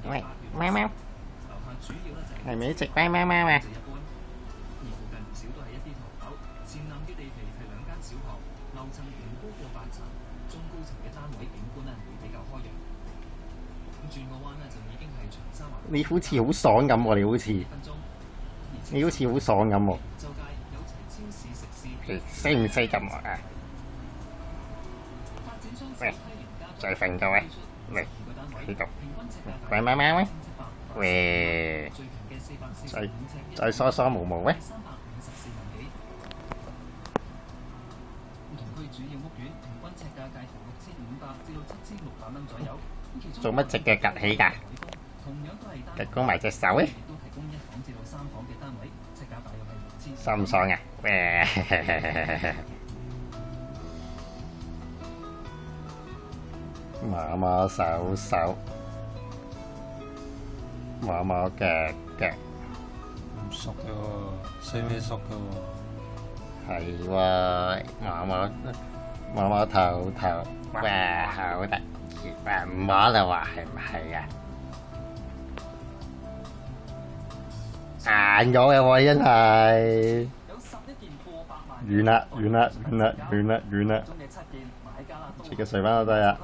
喂，貓貓，係咪一隻乖貓貓啊？你好似好爽咁喎，你好似好爽咁喎，識唔識咁啊？喂，再瞓覺啊！嚟呢度，喂貓貓啊！喂，再梳梳毛毛啊！做乜隻腳趌起㗎？趌高埋隻手啊！爽唔爽啊？喂，摸摸手手，摸摸腳腳，唔熟嘅喎，識咩熟嘅喎？係喎，摸摸頭頭，哇，好得意！哇，唔摸就話係唔係啊？硬咗嘅喎，真係。完啦，完啦，完啦，完啦，完啦！切嘅水翻都得啊！